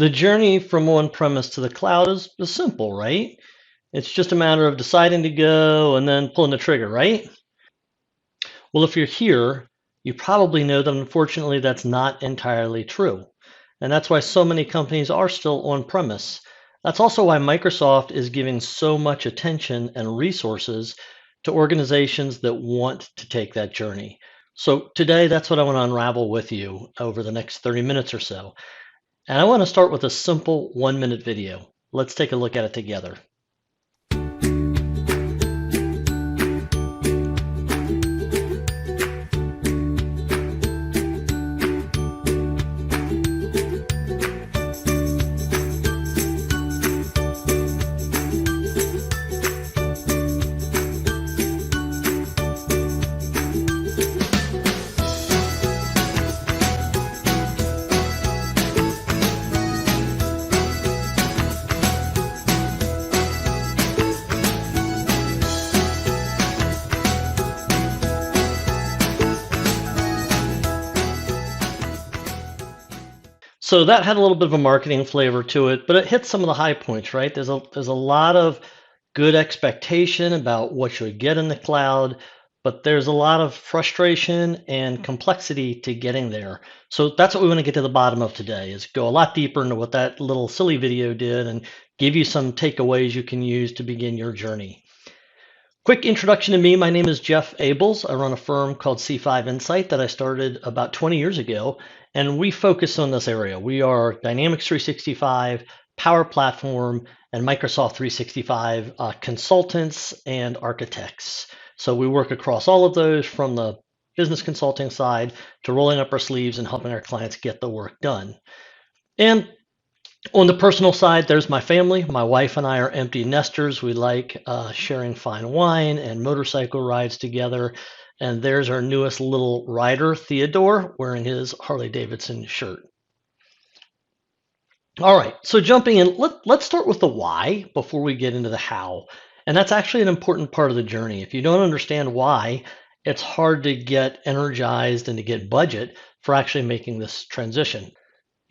The journey from on-premise to the cloud is simple, right? It's just a matter of deciding to go and then pulling the trigger, right? Well, if you're here, you probably know that unfortunately that's not entirely true. And that's why so many companies are still on-premise. That's also why Microsoft is giving so much attention and resources to organizations that want to take that journey. So today, that's what I want to unravel with you over the next 30 minutes or so. And I want to start with a simple 1-minute video. Let's take a look at it together. So that had a little bit of a marketing flavor to it, but it hit some of the high points, right? There's a lot of good expectation about what you would get in the cloud, but there's a lot of frustration and complexity to getting there. So that's what we want to get to the bottom of today, is go a lot deeper into what that little silly video did and give you some takeaways you can use to begin your journey. Quick introduction to me. My name is Jeff Abels. I run a firm called C5 Insight that I started about 20 years ago, and we focus on this area. We are Dynamics 365, Power Platform, and Microsoft 365 consultants and architects. So we work across all of those, from the business consulting side to rolling up our sleeves and helping our clients get the work done. And on the personal side, there's my family. My wife and I are empty nesters. We like sharing fine wine and motorcycle rides together. And there's our newest little rider, Theodore, wearing his Harley Davidson shirt. All right, so jumping in, let's start with the why before we get into the how. And that's actually an important part of the journey. If you don't understand why, it's hard to get energized and to get budget for actually making this transition.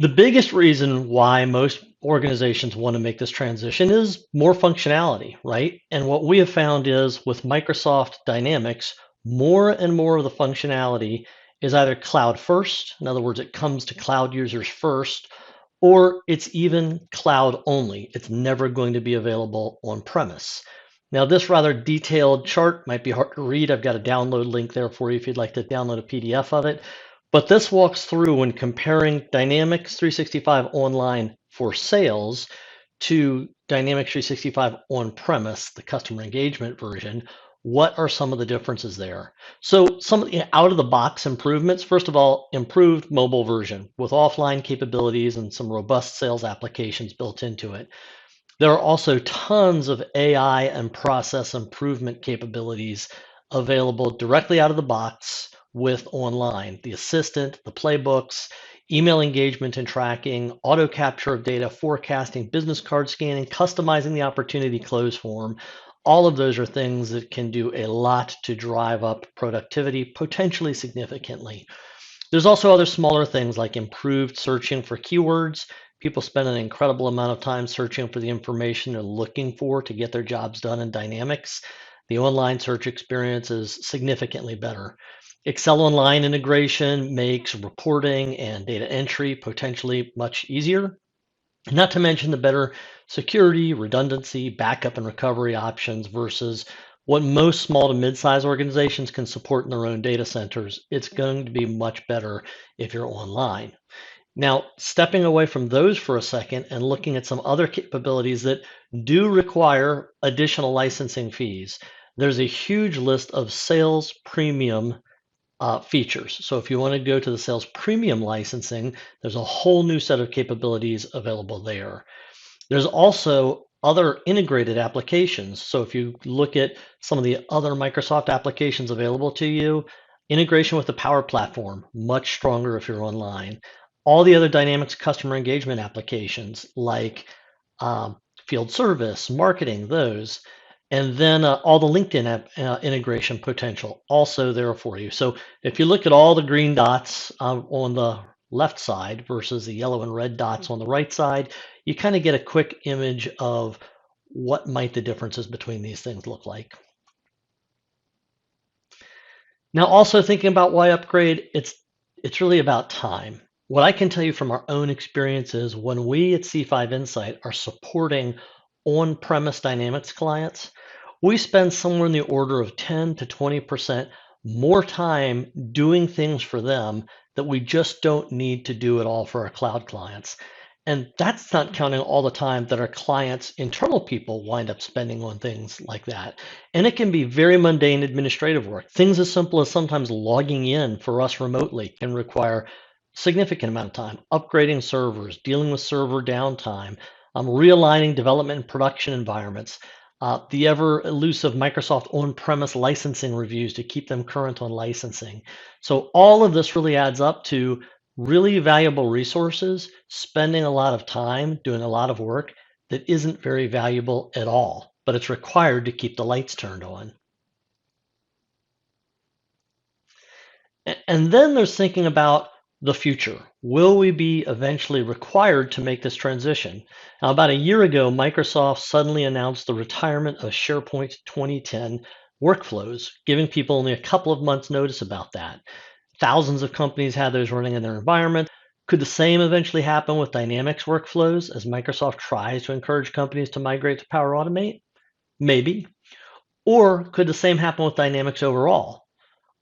The biggest reason why most organizations want to make this transition is more functionality, right? And what we have found is with Microsoft Dynamics, more and more of the functionality is either cloud first, in other words, it comes to cloud users first, or it's even cloud only. It's never going to be available on premise. Now, this rather detailed chart might be hard to read. I've got a download link there for you if you'd like to download a PDF of it. But this walks through when comparing Dynamics 365 Online for sales to Dynamics 365 on-premise, the customer engagement version. What are some of the differences there? So some of the out-of-the-box improvements, first of all, improved mobile version with offline capabilities and some robust sales applications built into it. There are also tons of AI and process improvement capabilities available directly out of the box with online, the assistant, the playbooks, email engagement and tracking, auto capture of data, forecasting, business card scanning, customizing the opportunity close form. All of those are things that can do a lot to drive up productivity, potentially significantly. There's also other smaller things like improved searching for keywords. People spend an incredible amount of time searching for the information they're looking for to get their jobs done in Dynamics. The online search experience is significantly better. Excel Online integration makes reporting and data entry potentially much easier, not to mention the better security, redundancy, backup, and recovery options versus what most small to mid-sized organizations can support in their own data centers. It's going to be much better if you're online. Now, stepping away from those for a second and looking at some other capabilities that do require additional licensing fees, there's a huge list of sales premium features. So if you want to go to the sales premium licensing, there's a whole new set of capabilities available there. There's also other integrated applications. So if you look at some of the other Microsoft applications available to you, integration with the Power Platform, much stronger if you're online. All the other Dynamics customer engagement applications like field service, marketing, those. And then all the LinkedIn integration potential also there for you. So if you look at all the green dots on the left side versus the yellow and red dots on the right side, you kind of get a quick image of what might the differences between these things look like. Now, also thinking about why upgrade, it's really about time. What I can tell you from our own experiences, when we at C5 Insight are supporting on-premise Dynamics clients, we spend somewhere in the order of 10 to 20% more time doing things for them that we just don't need to do it all for our cloud clients. And that's not counting all the time that our clients' internal people wind up spending on things like that. And it can be very mundane administrative work. Things as simple as sometimes logging in for us remotely can require significant amount of time. Upgrading servers, dealing with server downtime, realigning development and production environments, the ever elusive Microsoft on-premise licensing reviews to keep them current on licensing. So all of this really adds up to really valuable resources, spending a lot of time doing a lot of work that isn't very valuable at all, but it's required to keep the lights turned on. And then there's thinking about the future. Will we be eventually required to make this transition? Now, about a year ago, Microsoft suddenly announced the retirement of SharePoint 2010 workflows, giving people only a couple of months' notice about that. Thousands of companies had those running in their environment. Could the same eventually happen with Dynamics workflows as Microsoft tries to encourage companies to migrate to Power Automate? Maybe. Or could the same happen with Dynamics overall?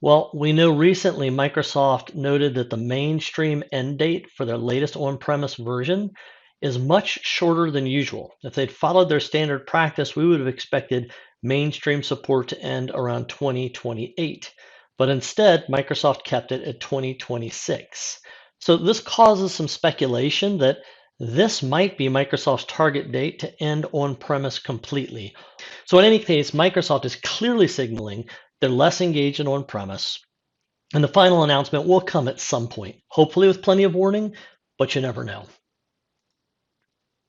Well, we know recently Microsoft noted that the mainstream end date for their latest on-premise version is much shorter than usual. If they'd followed their standard practice, we would have expected mainstream support to end around 2028. But instead, Microsoft kept it at 2026. So this causes some speculation that this might be Microsoft's target date to end on-premise completely. So in any case, Microsoft is clearly signaling they're less engaged in on-premise, and the final announcement will come at some point, hopefully with plenty of warning, but you never know.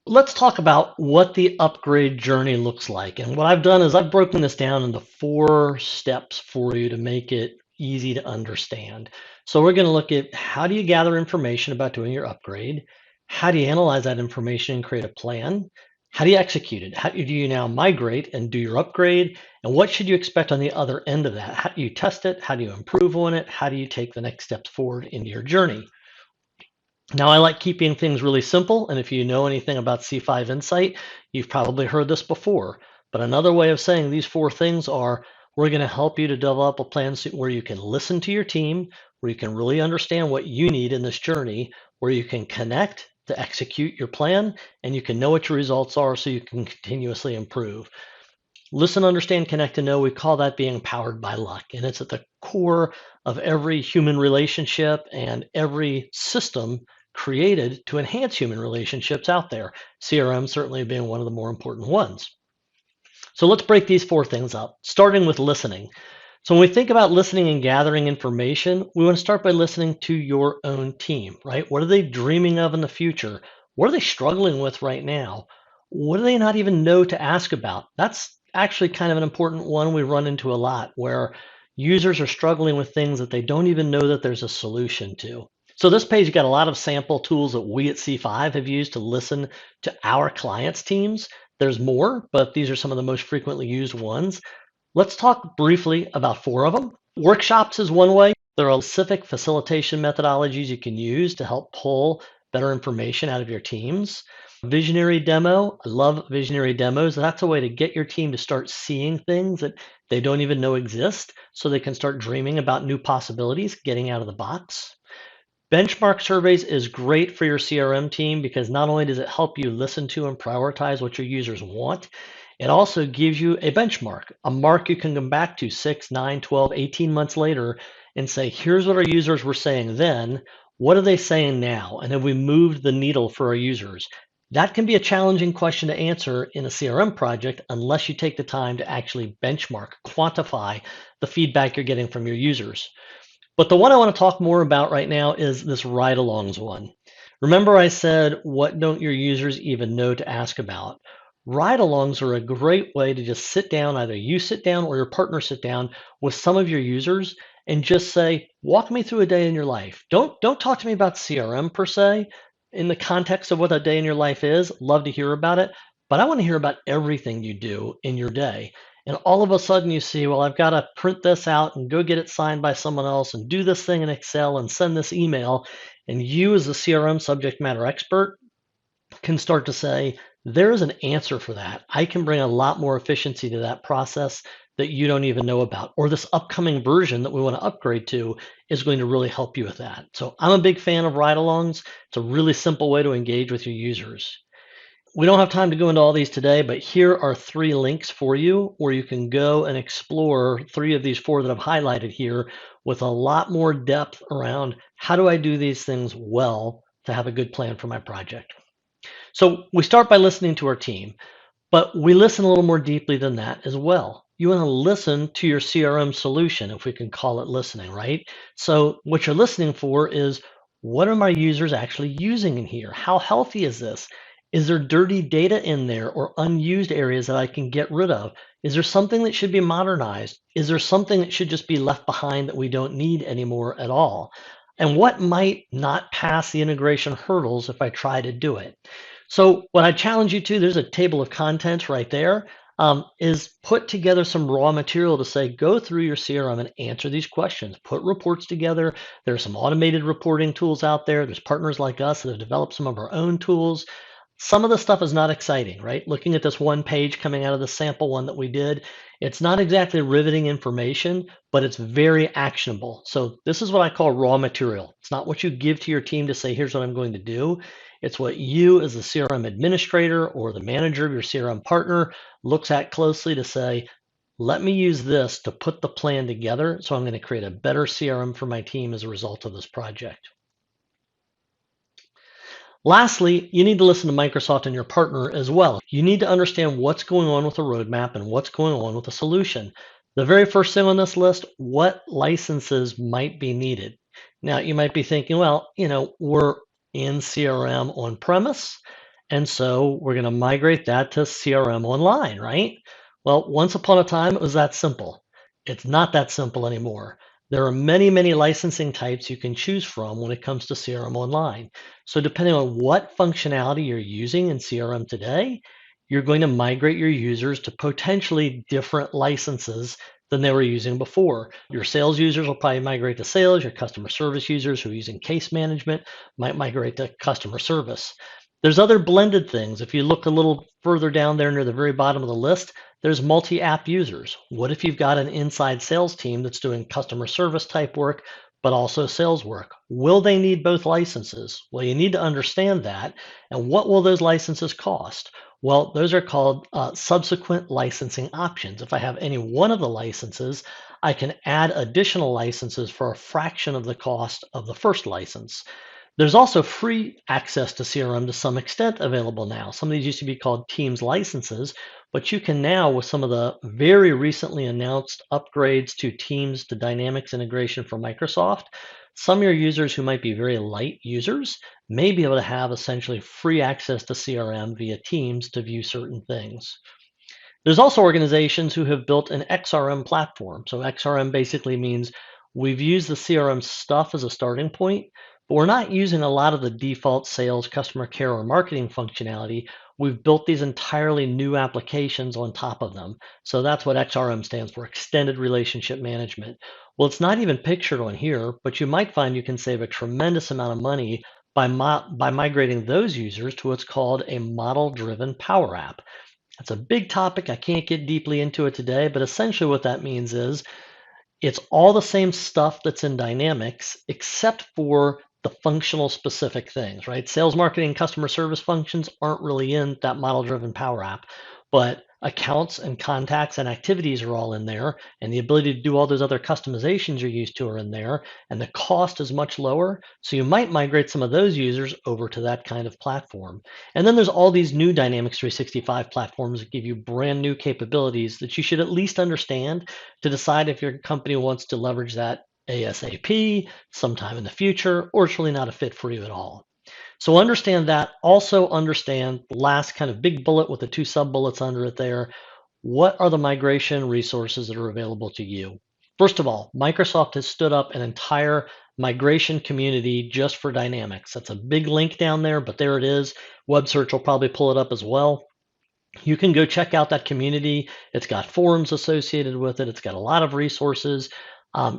Let's talk about what the upgrade journey looks like. And what I've done is I've broken this down into 4 steps for you to make it easy to understand. So we're going to look at how do you gather information about doing your upgrade? How do you analyze that information and create a plan? How do you execute it? How do you now migrate and do your upgrade? And what should you expect on the other end of that? How do you test it? How do you improve on it? How do you take the next steps forward into your journey? Now, I like keeping things really simple, and if you know anything about C5 Insight, you've probably heard this before. But another way of saying these 4 things are we're going to help you to develop a plan where you can listen to your team, where you can really understand what you need in this journey, where you can connect to execute your plan, and you can know what your results are so you can continuously improve. Listen, understand, connect, and know, we call that being powered by luck. And it's at the core of every human relationship and every system created to enhance human relationships out there. CRM certainly being one of the more important ones. So let's break these 4 things up, starting with listening. So when we think about listening and gathering information, we want to start by listening to your own team, right? What are they dreaming of in the future? What are they struggling with right now? What do they not even know to ask about? That's actually kind of an important one we run into a lot, where users are struggling with things that they don't even know that there's a solution to. So this page got a lot of sample tools that we at C5 have used to listen to our clients' teams. There's more, but these are some of the most frequently used ones. Let's talk briefly about 4 of them. Workshops is one way. There are specific facilitation methodologies you can use to help pull better information out of your teams. Visionary demo, I love visionary demos. That's a way to get your team to start seeing things that they don't even know exist so they can start dreaming about new possibilities, getting out of the box. Benchmark surveys is great for your CRM team because not only does it help you listen to and prioritize what your users want, it also gives you a benchmark, a mark you can come back to 6, 9, 12, 18 months later and say, here's what our users were saying then. What are they saying now? And have we moved the needle for our users? That can be a challenging question to answer in a CRM project unless you take the time to actually benchmark, quantify the feedback you're getting from your users. But the one I want to talk more about right now is this ride-alongs one. Remember I said, what don't your users even know to ask about? Ride-alongs are a great way to just sit down, either you sit down or your partner sit down with some of your users and just say, walk me through a day in your life. Don't talk to me about CRM per se. In the context of what a day in your life is, love to hear about it, but I want to hear about everything you do in your day. And all of a sudden you see, well, I've got to print this out and go get it signed by someone else and do this thing in Excel and send this email. And you, as a CRM subject matter expert, can start to say, there is an answer for that. I can bring a lot more efficiency to that process that you don't even know about. Or this upcoming version that we want to upgrade to is going to really help you with that. So I'm a big fan of ride alongs. It's a really simple way to engage with your users. We don't have time to go into all these today, but here are 3 links for you where you can go and explore 3 of these 4 that I've highlighted here with a lot more depth around how do I do these things well to have a good plan for my project. So we start by listening to our team, but we listen a little more deeply than that as well. You want to listen to your CRM solution, if we can call it listening, right? So what you're listening for is, what are my users actually using in here? How healthy is this? Is there dirty data in there or unused areas that I can get rid of? Is there something that should be modernized? Is there something that should just be left behind that we don't need anymore at all? And what might not pass the integration hurdles if I try to do it? So what I challenge you to, there's a table of contents right there, is put together some raw material to say, go through your CRM and answer these questions. Put reports together. There are some automated reporting tools out there. There's partners like us that have developed some of our own tools. Some of the stuff is not exciting, right? Looking at this one page coming out of the sample one that we did, it's not exactly riveting information, but it's very actionable. So this is what I call raw material. It's not what you give to your team to say, here's what I'm going to do. It's what you as the CRM administrator or the manager of your CRM partner looks at closely to say, let me use this to put the plan together so I'm going to create a better CRM for my team as a result of this project. Lastly, you need to listen to Microsoft and your partner as well. You need to understand what's going on with the roadmap and what's going on with the solution. The very first thing on this list, what licenses might be needed? Now, you might be thinking, well, we're in CRM on premise, and so we're going to migrate that to CRM online, right? Well, once upon a time, it was that simple. It's not that simple anymore. There are many, many licensing types you can choose from when it comes to CRM Online. So depending on what functionality you're using in CRM today, you're going to migrate your users to potentially different licenses than they were using before. Your sales users will probably migrate to sales. Your customer service users who are using case management might migrate to customer service. There's other blended things. If you look a little further down there near the very bottom of the list, there's multi-app users. What if you've got an inside sales team that's doing customer service type work, but also sales work? Will they need both licenses? Well, you need to understand that. And what will those licenses cost? Well, those are called subsequent licensing options. If I have any one of the licenses, I can add additional licenses for a fraction of the cost of the first license. There's also free access to CRM to some extent available now. Some of these used to be called Teams licenses, but you can now, with some of the very recently announced upgrades to Teams to Dynamics integration from Microsoft, some of your users who might be very light users may be able to have essentially free access to CRM via Teams to view certain things. There's also organizations who have built an XRM platform. So XRM basically means we've used the CRM stuff as a starting point, but we're not using a lot of the default sales, customer care, or marketing functionality. We've built these entirely new applications on top of them. So that's what XRM stands for, Extended Relationship Management. Well, it's not even pictured on here, but you might find you can save a tremendous amount of money by migrating those users to what's called a model-driven Power App. That's a big topic. I can't get deeply into it today, but essentially what that means is it's all the same stuff that's in Dynamics, except for the functional specific things, right? Sales, marketing, customer service functions aren't really in that model-driven Power App, but accounts and contacts and activities are all in there, and the ability to do all those other customizations you're used to are in there, and the cost is much lower. So you might migrate some of those users over to that kind of platform. And then there's all these new Dynamics 365 platforms that give you brand new capabilities that you should at least understand to decide if your company wants to leverage that ASAP, sometime in the future, or it's really not a fit for you at all. So understand that. Also understand the last kind of big bullet with the 2 sub bullets under it there. What are the migration resources that are available to you? First of all, Microsoft has stood up an entire migration community just for Dynamics. That's a big link down there, but there it is. Web search will probably pull it up as well. You can go check out that community. It's got forums associated with it. It's got a lot of resources.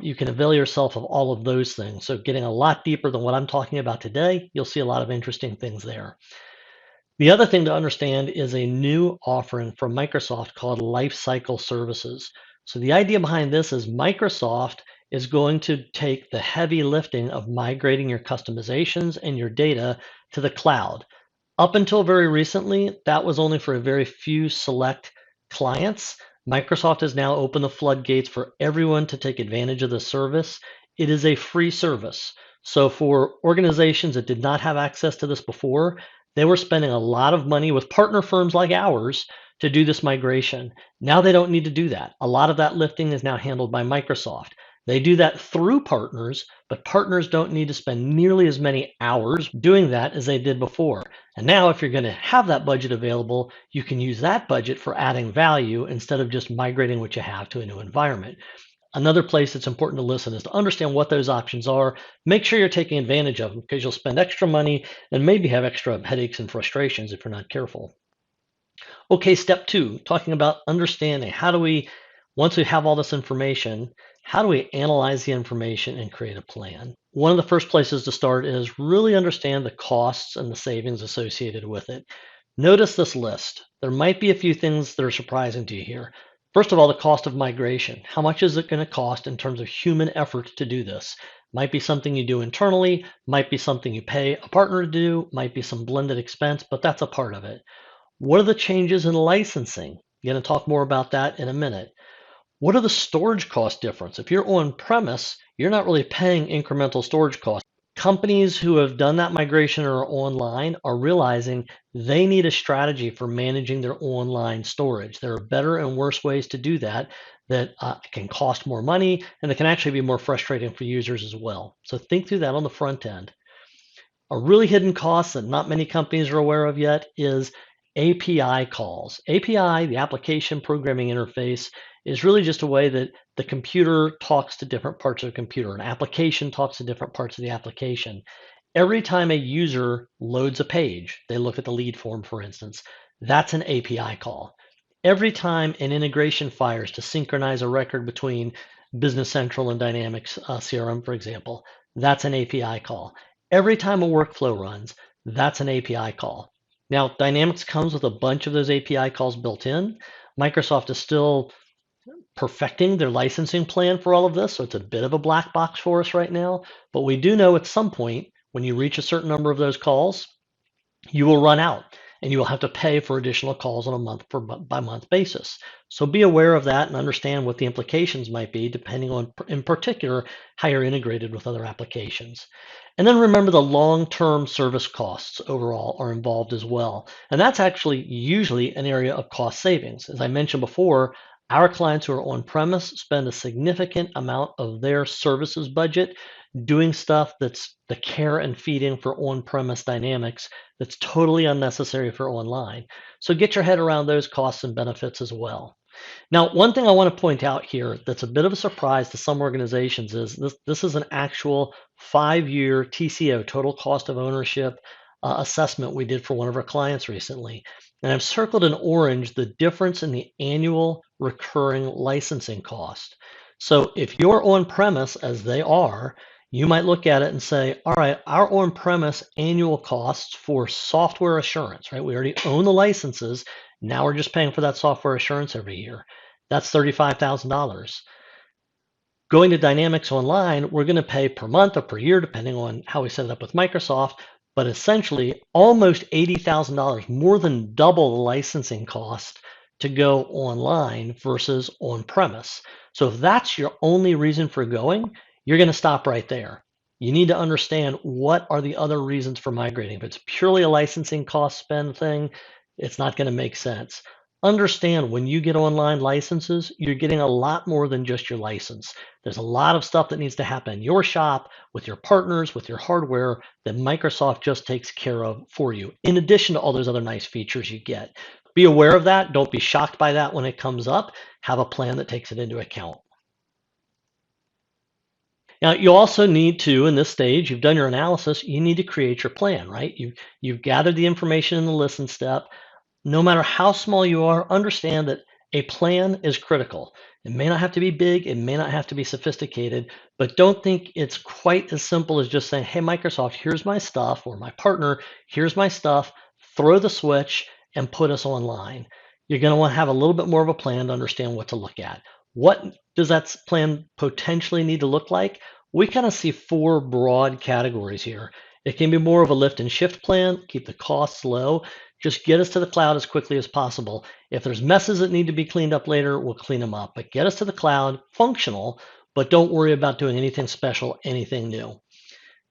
You can avail yourself of all of those things. So getting a lot deeper than what I'm talking about today, you'll see a lot of interesting things there. The other thing to understand is a new offering from Microsoft called Lifecycle Services. So the idea behind this is Microsoft is going to take the heavy lifting of migrating your customizations and your data to the cloud. Up until very recently, that was only for a very few select clients. Microsoft has now opened the floodgates for everyone to take advantage of the service. It is a free service. So for organizations that did not have access to this before, they were spending a lot of money with partner firms like ours to do this migration. Now they don't need to do that. A lot of that lifting is now handled by Microsoft. They do that through partners, but partners don't need to spend nearly as many hours doing that as they did before. And now, if you're going to have that budget available, you can use that budget for adding value instead of just migrating what you have to a new environment. Another place that's important to listen is to understand what those options are. Make sure you're taking advantage of them because you'll spend extra money and maybe have extra headaches and frustrations if you're not careful. Okay, step two, talking about understanding how do we, once we have all this information, how do we analyze the information and create a plan? One of the first places to start is really understand the costs and the savings associated with it. Notice this list. There might be a few things that are surprising to you here. First of all, the cost of migration. How much is it going to cost in terms of human effort to do this? Might be something you do internally, might be something you pay a partner to do, might be some blended expense, but that's a part of it. What are the changes in licensing? I'm going to talk more about that in a minute. What are the storage cost difference? If you're on premise, you're not really paying incremental storage costs. Companies who have done that migration or are online are realizing they need a strategy for managing their online storage. There are better and worse ways to do that can cost more money and that can actually be more frustrating for users as well. So think through that on the front end. A really hidden cost that not many companies are aware of yet is API calls. API, the application programming interface, is really just a way that the computer talks to different parts of the computer. An application talks to different parts of the application. Every time a user loads a page, they look at the lead form, for instance, that's an API call. Every time an integration fires to synchronize a record between Business Central and Dynamics CRM, for example, that's an API call. Every time a workflow runs, that's an API call. Now, Dynamics comes with a bunch of those API calls built in. Microsoft is still perfecting their licensing plan for all of this, so it's a bit of a black box for us right now. But we do know at some point, when you reach a certain number of those calls, you will run out and you will have to pay for additional calls on a month by month basis. So be aware of that and understand what the implications might be depending on, in particular, how you're integrated with other applications. And then remember the long-term service costs overall are involved as well. And that's actually usually an area of cost savings. As I mentioned before, our clients who are on premise spend a significant amount of their services budget doing stuff that's the care and feeding for on-premise dynamics that's totally unnecessary for online. So get your head around those costs and benefits as well. Now, one thing I want to point out here that's a bit of a surprise to some organizations is this is an actual 5-year TCO, total cost of ownership assessment we did for one of our clients recently. And I've circled in orange the difference in the annual recurring licensing cost. So if you're on premise, as they are, you might look at it and say, all right, our on-premise annual costs for software assurance, right? We already own the licenses. Now we're just paying for that software assurance every year. That's $35,000. Going to Dynamics Online, we're going to pay per month or per year, depending on how we set it up with Microsoft, but essentially almost $80,000, more than double the licensing cost to go online versus on-premise. So if that's your only reason for going, you're going to stop right there. You need to understand what are the other reasons for migrating. If it's purely a licensing cost spend thing, it's not going to make sense. Understand when you get online licenses, you're getting a lot more than just your license. There's a lot of stuff that needs to happen in your shop, with your partners, with your hardware, that Microsoft just takes care of for you, in addition to all those other nice features you get. Be aware of that. Don't be shocked by that when it comes up. Have a plan that takes it into account. Now, you also need to, in this stage, you've done your analysis, you need to create your plan, right? You've gathered the information in the listen step. No matter how small you are, understand that a plan is critical. It may not have to be big, it may not have to be sophisticated, but don't think it's quite as simple as just saying, hey, Microsoft, here's my stuff, or my partner, here's my stuff, throw the switch and put us online. You're going to want to have a little bit more of a plan to understand what to look at. What does that plan potentially need to look like? We kind of see four broad categories here. It can be more of a lift and shift plan, keep the costs low. Just get us to the cloud as quickly as possible. If there's messes that need to be cleaned up later, we'll clean them up. But get us to the cloud, functional, but don't worry about doing anything special, anything new.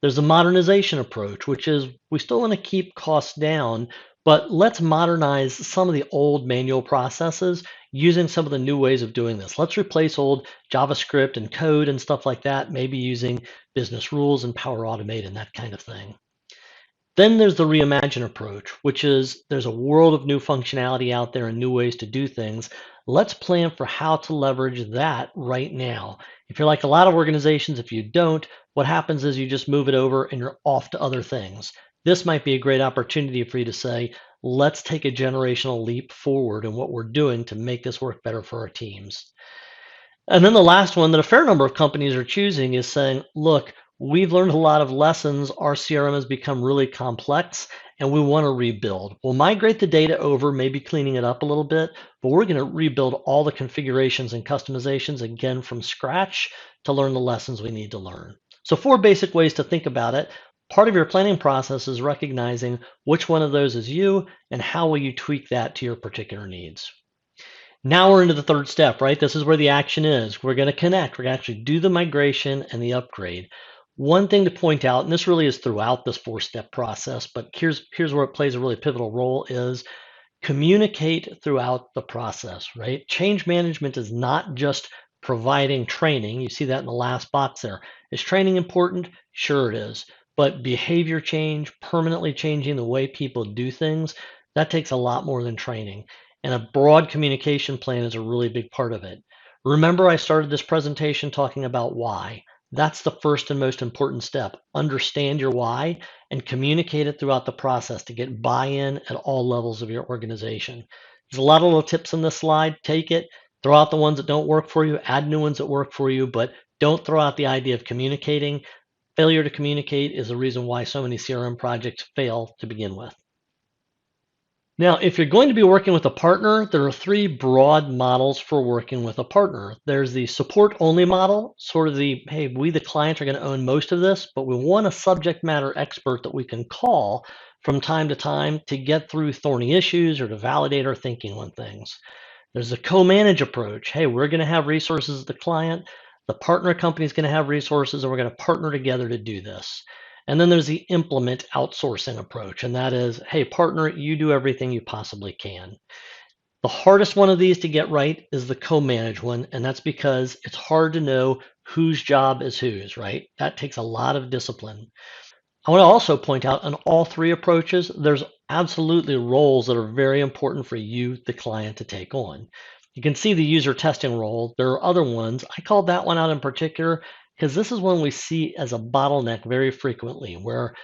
There's a modernization approach, which is we still want to keep costs down, but let's modernize some of the old manual processes using some of the new ways of doing this. Let's replace old JavaScript and code and stuff like that, maybe using business rules and Power Automate and that kind of thing. Then there's the reimagine approach, which is there's a world of new functionality out there and new ways to do things. Let's plan for how to leverage that right now. If you're like a lot of organizations, if you don't, what happens is you just move it over and you're off to other things. This might be a great opportunity for you to say, let's take a generational leap forward in what we're doing to make this work better for our teams. And then the last one that a fair number of companies are choosing is saying, look, we've learned a lot of lessons. Our CRM has become really complex and we want to rebuild. We'll migrate the data over, maybe cleaning it up a little bit, but we're going to rebuild all the configurations and customizations again from scratch to learn the lessons we need to learn. So, four basic ways to think about it. Part of your planning process is recognizing which one of those is you and how will you tweak that to your particular needs. Now we're into the third step, right? This is where the action is. We're going to connect. We're going to actually do the migration and the upgrade. One thing to point out, and this really is throughout this four-step process, but here's where it plays a really pivotal role, is communicate throughout the process, right? Change management is not just providing training. You see that in the last box there. Is training important? Sure it is. But behavior change, permanently changing the way people do things, that takes a lot more than training. And a broad communication plan is a really big part of it. Remember, I started this presentation talking about why. That's the first and most important step. Understand your why and communicate it throughout the process to get buy-in at all levels of your organization. There's a lot of little tips in this slide. Take it, throw out the ones that don't work for you, add new ones that work for you, but don't throw out the idea of communicating. Failure to communicate is the reason why so many CRM projects fail to begin with. Now, if you're going to be working with a partner, there are three broad models for working with a partner. There's the support only model, sort of the, hey, we the client are going to own most of this, but we want a subject matter expert that we can call from time to time to get through thorny issues or to validate our thinking on things. There's a co-manage approach. Hey, we're going to have resources as the client. The partner company is going to have resources, and we're going to partner together to do this. And then there's the implement outsourcing approach, and that is, hey, partner, you do everything you possibly can. The hardest one of these to get right is the co-manage one, and that's because it's hard to know whose job is whose, right? That takes a lot of discipline. I want to also point out on all three approaches, there's absolutely roles that are very important for you, the client, to take on. You can see the user testing role. There are other ones. I called that one out in particular because this is one we see as a bottleneck very frequently, where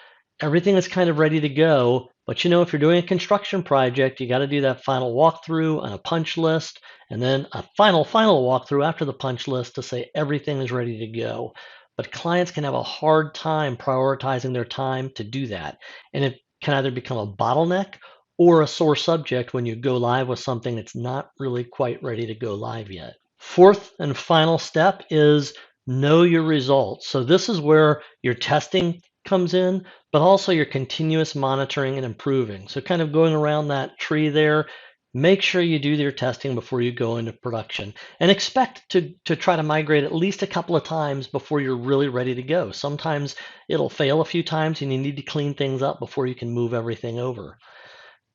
everything is kind of ready to go. But if you're doing a construction project, you got to do that final walkthrough and a punch list, and then a final walkthrough after the punch list to say everything is ready to go. But clients can have a hard time prioritizing their time to do that. And it can either become a bottleneck or a sore subject when you go live with something that's not really quite ready to go live yet. Fourth and final step is know your results. So this is where your testing comes in, but also your continuous monitoring and improving. So kind of going around that tree there, make sure you do your testing before you go into production and expect to try to migrate at least a couple of times before you're really ready to go. Sometimes it'll fail a few times and you need to clean things up before you can move everything over.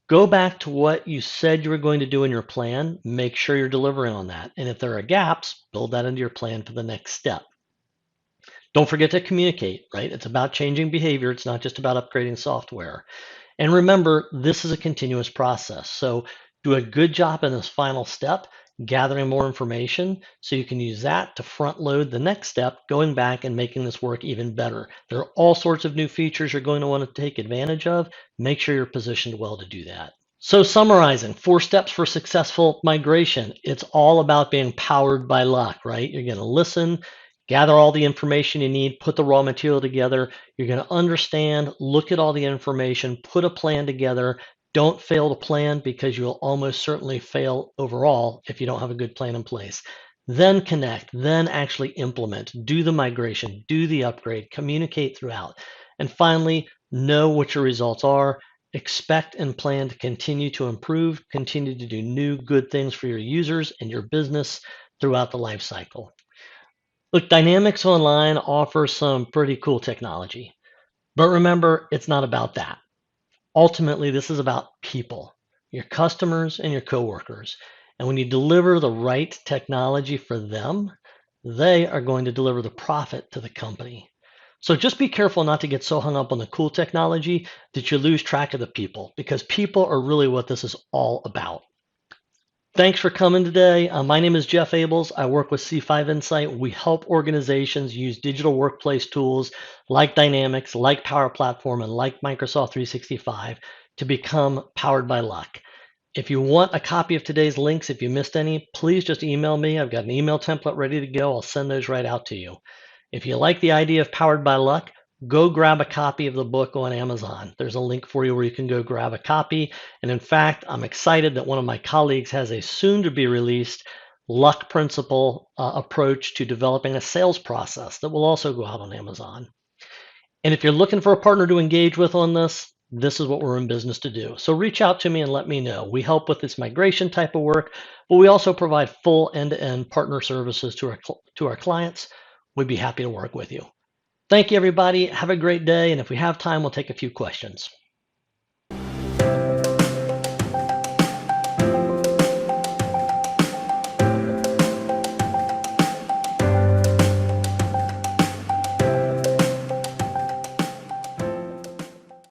Go back to what you said you were going to do in your plan. Make sure you're delivering on that. And if there are gaps, build that into your plan for the next step. Don't forget to communicate, right? It's about changing behavior. It's not just about upgrading software. And remember, this is a continuous process. So do a good job in this final step gathering more information so you can use that to front load the next step, going back and making this work even better. There are all sorts of new features you're going to want to take advantage of. Make sure you're positioned well to do that. So, summarizing 4 steps for successful migration, it's all about being powered by luck, right? You're going to listen, gather all the information you need, put the raw material together. You're going to understand, look at all the information, put a plan together. Don't fail to plan because you'll almost certainly fail overall if you don't have a good plan in place. Then connect, then actually implement, do the migration, do the upgrade, communicate throughout. And finally, know what your results are. Expect and plan to continue to improve, continue to do new good things for your users and your business throughout the life cycle. Look, Dynamics Online offers some pretty cool technology, but remember, it's not about that. Ultimately, this is about people, your customers and your coworkers. And when you deliver the right technology for them, they are going to deliver the profit to the company. So just be careful not to get so hung up on the cool technology that you lose track of the people, because people are really what this is all about. Thanks for coming today. My name is Jeff Abels. I work with C5 Insight. We help organizations use digital workplace tools like Dynamics, like Power Platform, and like Microsoft 365 to become powered by luck. If you want a copy of today's links, if you missed any, please just email me. I've got an email template ready to go. I'll send those right out to you. If you like the idea of powered by luck, go grab a copy of the book on Amazon. There's a link for you where you can go grab a copy. And in fact, I'm excited that one of my colleagues has a soon to be released luck principle approach to developing a sales process that will also go out on Amazon. And if you're looking for a partner to engage with on this is what we're in business to do. So reach out to me and let me know. We help with this migration type of work, but we also provide full end-to-end partner services to our clients. We'd be happy to work with you. Thank you, everybody. Have a great day. And if we have time, we'll take a few questions.